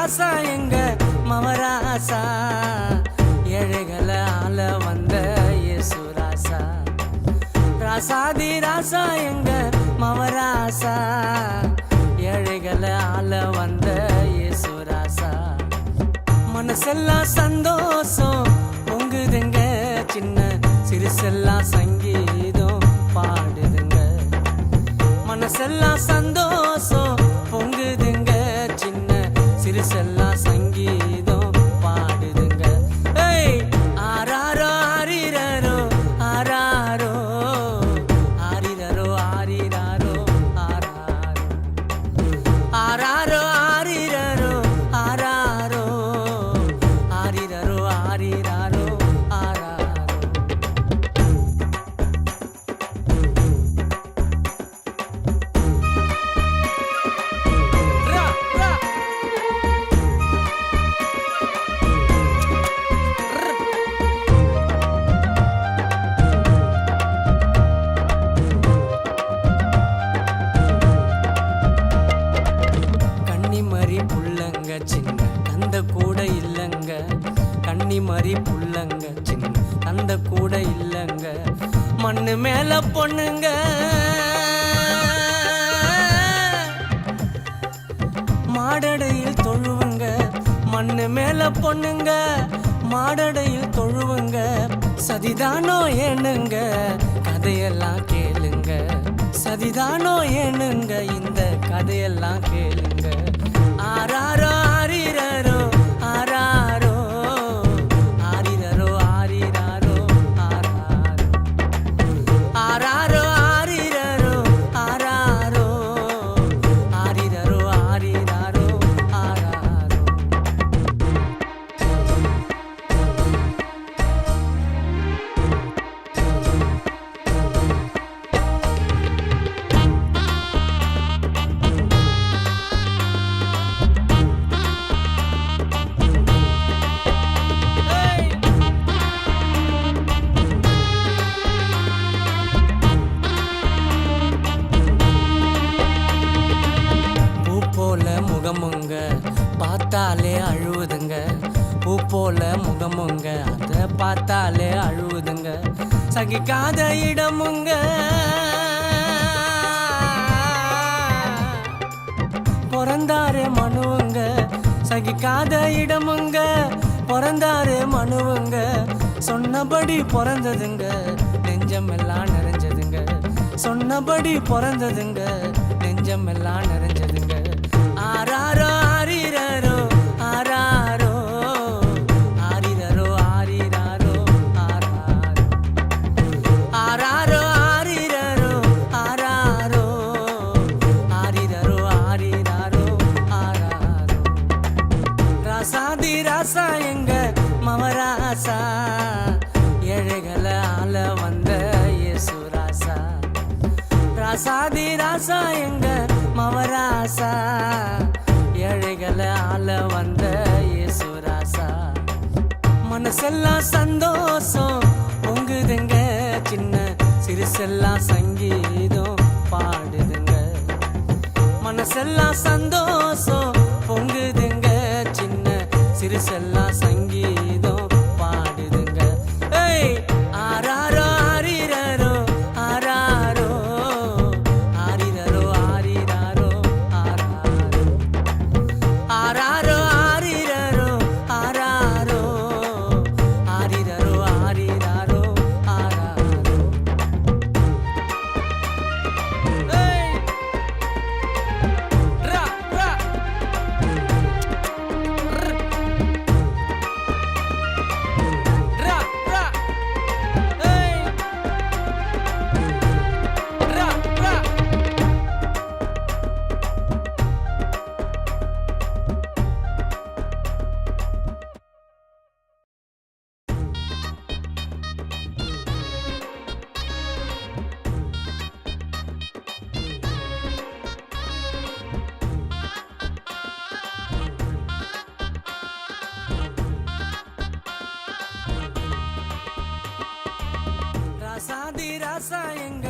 ராசா எங்க மவராசா ஏழைகளை ஆள வந்த இயேசு ராசா. ராசாதி ராசா எங்க மவராசா ஏழைகளை ஆள வந்த இயேசு ராசா. மனசெல்லாம் சந்தோஷம் பொங்குதுங்க, சின்ன சிறுசெல்லாம் சங்கீதம் பாடுதுங்க. மனசெல்லாம் சந்தோஷம் பொங்குதுங்க, சின்ன சிறுசெல்லாம் சங்கீதம் பாடுதுங்க. ஏய் ஆராரோ ஆரிரரோ ஆராரோ ஆரிரரோ ஆரிராரோ ஆராரோ ஆராரோ ஆரிரரோ ஆராரோ ஆரிரரோ ஆரிராரோ ஆராரோ. கன்னிமரி புள்ளங்க சின்ன அந்த கூட இல்லங்க, கன்னிமரி புள்ளங்க சின்ன அந்த கூட இல்லங்க. மண்ணு மேல பொண்ணுங்க மாடடையில் தொழுவுங்க, மண்ணு மேல பொண்ணுங்க மாடடையில் தொழுவுங்க. சதிதானோ ஏனுங்க கதையெல்லாம் கேளுங்க, சதிதானோ ஏனுங்க இந்த கதையெல்லாம் கேளுங்க. ஆராரோ ஆரிரரோ ஆராரோ ஆரிரரோ ஆரிராரோ ஆராரோ ஆராரோ ஆரிரரோ ஆராரோ ஆரிரரோ ஆரிராரோ ஆராரோ. பூ போல முகமுங்க பார்த்தாலே அழுவுதுங்க, பூ போல முகமுங்க அதை பார்த்தாலே அழுவுதுங்க. சகிக்காத இடமுங்க பிறந்தாரே மனுவுங்க, சகிக்காத இடமுங்க பிறந்தாரே மனுவுங்க. சொன்னபடி பிறந்ததுங்க நெஞ்சமெல்லாம் நிறைஞ்சதுங்க, சொன்னபடி பிறந்ததுங்க நெஞ்சமெல்லாம் நிறைஞ்சதுங்க. ஆராரோ ஆரிரரோ ஆராரோ ஆரிரரோ ஆரிராரோ ஆராரோ ஆராரோ ஆரிரரோ ஆராரோ ஆரிரரோ ஆரிராரோ ஆராரோ. ராசாதி ராசா எங்க மவராசா ஏழைகளை ஆள வந்த இயேசு ராசா. ராசாதி ராசா எங்க மவராசா ஏழைகளை ஆள வந்த இயேசு ராசா. மனசெல்லாம் சந்தோஷம் பொங்குதுங்க, சின்ன சிறுசெல்லாம் சங்கீதம் பாடுதுங்க. மனசெல்லாம் சந்தோஷம் பொங்குதுங்க, சின்ன சிறுசெல்லாம் சங்கீதம் பாடுதுங்க. ஏய் ஆராரோ ஆரிரரோ ஆராரோ ஆரிரரோ ஆரிராரோ ஆராரோ ஆராரோ ஆரிரரோ ஆராரோ ஆரிரரோ ஆரிராரோ ஆராரோ. ஏய் ரா ரா ரா ரா ஏய் ரா ரா. ராசாதி ராசா எங்க